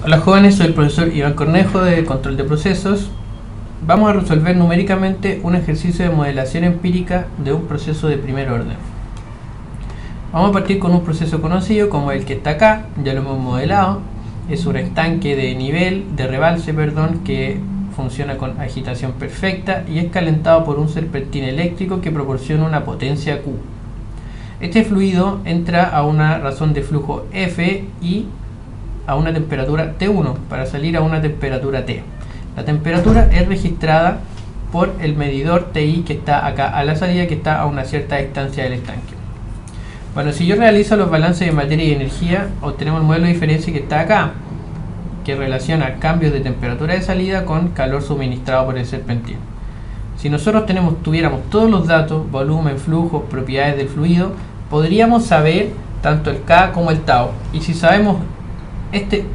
Hola jóvenes, soy el profesor Iván Cornejo de Control de Procesos. Vamos a resolver numéricamente un ejercicio de modelación empírica de un proceso de primer orden. Vamos a partir con un proceso conocido como el que está acá, ya lo hemos modelado. Es un estanque de rebalse, que funciona con agitación perfecta y es calentado por un serpentín eléctrico que proporciona una potencia Q. Este fluido entra a una razón de flujo F y a una temperatura T1 para salir a una temperatura T. La temperatura es registrada por el medidor TI que está acá a la salida, que está a una cierta distancia del estanque. Bueno, si yo realizo los balances de materia y energía, obtenemos el modelo de diferencia que está acá, que relaciona cambios de temperatura de salida con calor suministrado por el serpentín. Si nosotros tuviéramos todos los datos, volumen, flujo, propiedades del fluido, podríamos saber tanto el K como el tau. Y si sabemos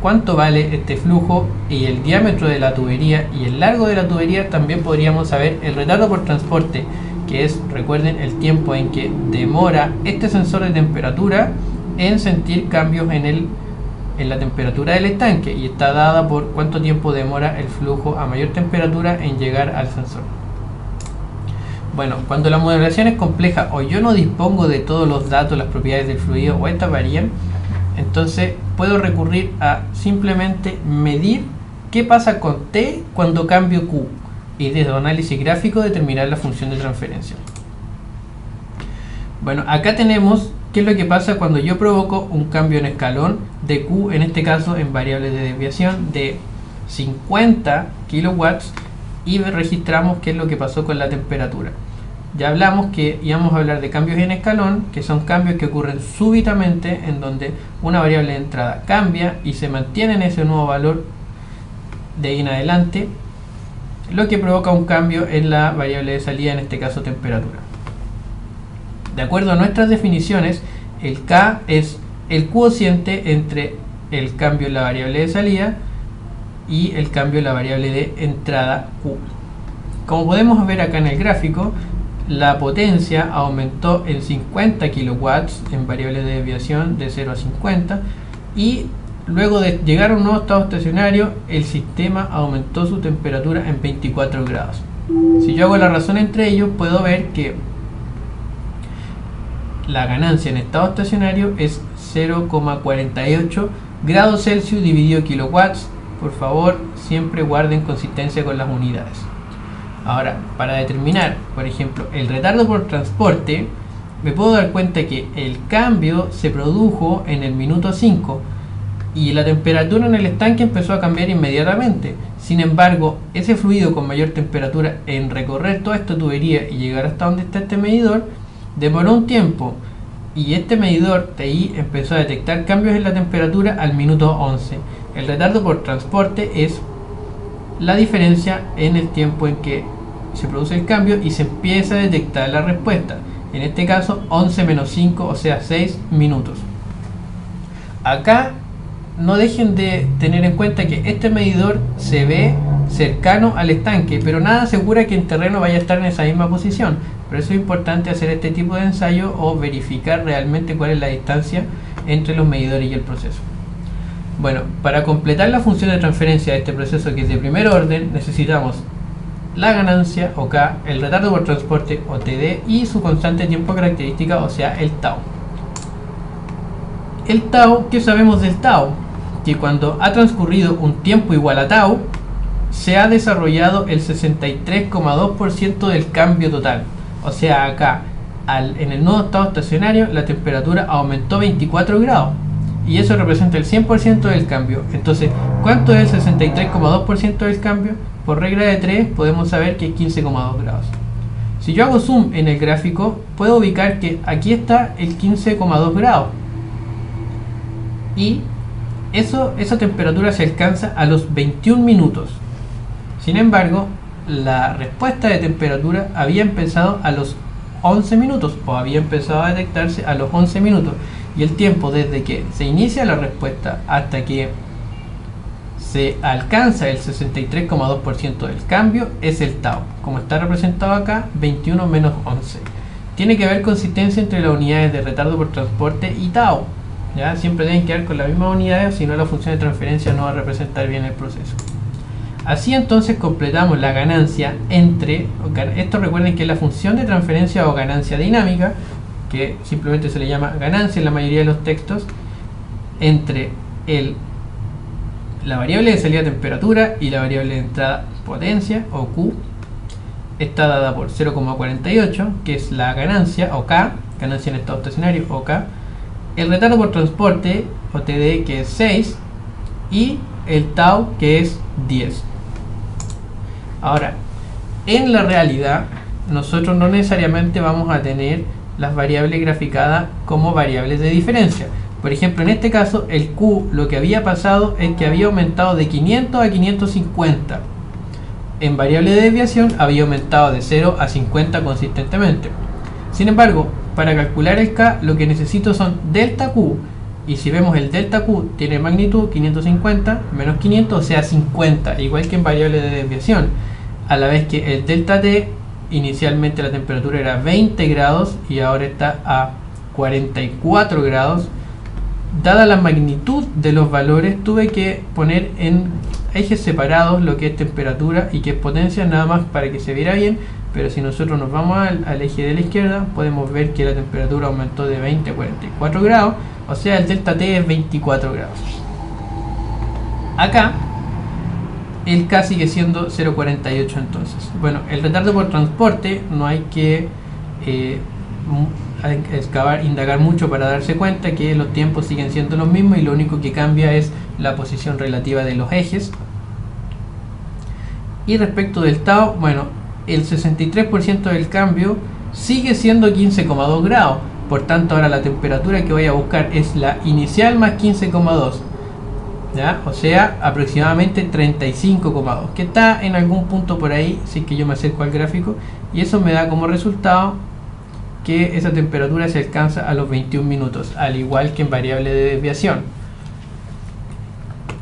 cuánto vale este flujo y el diámetro de la tubería y el largo de la tubería, también podríamos saber el retardo por transporte, que es, recuerden, el tiempo en que demora este sensor de temperatura en sentir cambios en la temperatura del estanque, y está dada por cuánto tiempo demora el flujo a mayor temperatura en llegar al sensor. Bueno, cuando la modelación es compleja o yo no dispongo de todos los datos, las propiedades del fluido o estas varían, entonces puedo recurrir a simplemente medir qué pasa con T cuando cambio Q y desde un análisis gráfico determinar la función de transferencia. Bueno, acá tenemos qué es lo que pasa cuando yo provoco un cambio en escalón de Q, en este caso en variable de desviación de 50 kilowatts, y registramos qué es lo que pasó con la temperatura. Ya hablamos que íbamos a hablar de cambios en escalón, que son cambios que ocurren súbitamente, en donde una variable de entrada cambia y se mantiene en ese nuevo valor de ahí en adelante, lo que provoca un cambio en la variable de salida, en este caso temperatura. De acuerdo a nuestras definiciones, el K es el cociente entre el cambio en la variable de salida y el cambio en la variable de entrada Q. Como podemos ver acá en el gráfico, la potencia aumentó en 50 kilowatts en variable de desviación de 0 a 50, y luego de llegar a un nuevo estado estacionario, el sistema aumentó su temperatura en 24 grados. Si yo hago la razón entre ellos, puedo ver que la ganancia en estado estacionario es 0,48 grados Celsius dividido kilowatts. Por favor, siempre guarden consistencia con las unidades. Ahora, para determinar, por ejemplo, el retardo por transporte, me puedo dar cuenta que el cambio se produjo en el minuto 5 y la temperatura en el estanque empezó a cambiar inmediatamente. Sin embargo, ese fluido con mayor temperatura en recorrer toda esta tubería y llegar hasta donde está este medidor demoró un tiempo, y este medidor TI empezó a detectar cambios en la temperatura al minuto 11. El retardo por transporte es la diferencia en el tiempo en que se produce el cambio y se empieza a detectar la respuesta. En este caso 11 menos 5, o sea 6 minutos. Acá no dejen de tener en cuenta que este medidor se ve cercano al estanque, pero nada asegura que en terreno vaya a estar en esa misma posición. Por eso es importante hacer este tipo de ensayo o verificar realmente cuál es la distancia entre los medidores y el proceso. Bueno, para completar la función de transferencia de este proceso, que es de primer orden, necesitamos la ganancia, o K, el retardo por transporte, o TD, y su constante de tiempo característica, o sea, el tau. El tau, ¿qué sabemos del tau? Que cuando ha transcurrido un tiempo igual a tau, se ha desarrollado el 63,2% del cambio total. O sea, acá, en el nuevo estado estacionario, la temperatura aumentó 24 grados. Y eso representa el 100% del cambio. Entonces, ¿cuánto es el 63,2% del cambio? Por regla de 3 podemos saber que es 15,2 grados. Si yo hago zoom en el gráfico, puedo ubicar que aquí está el 15,2 grados. Y esa temperatura se alcanza a los 21 minutos. Sin embargo, la respuesta de temperatura había empezado a los 11 minutos, o había empezado a detectarse a los 11 minutos. Y el tiempo desde que se inicia la respuesta hasta que se alcanza el 63,2% del cambio es el tau, como está representado acá, 21 menos 11. Tiene que haber consistencia entre las unidades de retardo por transporte y tau. ¿ya? Siempre deben quedar con las mismas unidades, si no la función de transferencia no va a representar bien el proceso. Así entonces completamos la ganancia entre, esto recuerden que es la función de transferencia o ganancia dinámica, que simplemente se le llama ganancia en la mayoría de los textos, entre la variable de salida temperatura y la variable de entrada potencia o Q. Está dada por 0,48, que es la ganancia o K, ganancia en estado estacionario o K, el retardo por transporte o TD, que es 6, y el tau, que es 10. Ahora, en la realidad nosotros no necesariamente vamos a tener las variables graficadas como variables de diferencia. Por ejemplo, en este caso el Q, lo que había pasado es que había aumentado de 500 a 550. En variable de desviación había aumentado de 0 a 50 consistentemente. Sin embargo, para calcular el K lo que necesito son delta Q, y si vemos el delta Q tiene magnitud 550 menos 500, o sea 50, igual que en variable de desviación, a la vez que el delta T, inicialmente la temperatura era 20 grados y ahora está a 44 grados. Dada la magnitud de los valores, tuve que poner en ejes separados lo que es temperatura y que es potencia, nada más para que se viera bien. Pero si nosotros nos vamos al eje de la izquierda, podemos ver que la temperatura aumentó de 20 a 44 grados, o sea el delta T es 24 grados. Acá el K sigue siendo 0,48 entonces. Bueno, el retardo por transporte no hay que indagar mucho para darse cuenta que los tiempos siguen siendo los mismos y lo único que cambia es la posición relativa de los ejes. Y respecto del tau, bueno, el 63% del cambio sigue siendo 15,2 grados. Por tanto, ahora la temperatura que voy a buscar es la inicial más 15,2. ¿Ya? O sea, aproximadamente 35,2, que está en algún punto por ahí, si es que yo me acerco al gráfico, y eso me da como resultado que esa temperatura se alcanza a los 21 minutos, al igual que en variable de desviación.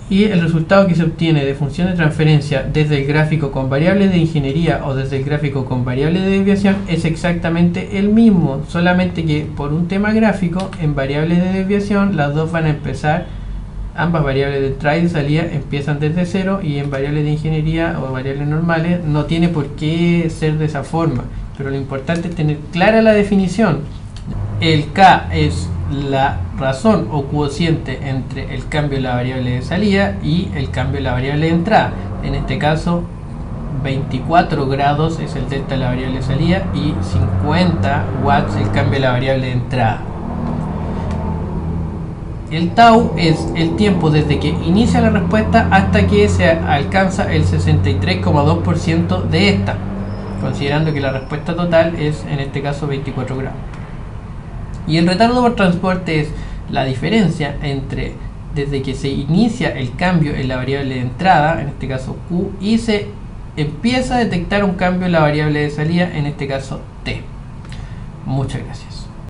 Y el resultado que se obtiene de función de transferencia desde el gráfico con variables de ingeniería o desde el gráfico con variables de desviación es exactamente el mismo, solamente que por un tema gráfico, en variables de desviación las dos van a empezar, ambas variables de entrada y de salida empiezan desde cero, y en variables de ingeniería o variables normales no tiene por qué ser de esa forma, pero lo importante es tener clara la definición. El K es la razón o cociente entre el cambio de la variable de salida y el cambio de la variable de entrada. En este caso 24 grados es el delta de la variable de salida y 50 watts el cambio de la variable de entrada. El tau es el tiempo desde que inicia la respuesta hasta que se alcanza el 63,2% de esta, considerando que la respuesta total es en este caso 24 grados. Y el retardo por transporte es la diferencia entre desde que se inicia el cambio en la variable de entrada, en este caso Q, y se empieza a detectar un cambio en la variable de salida, en este caso T. Muchas gracias.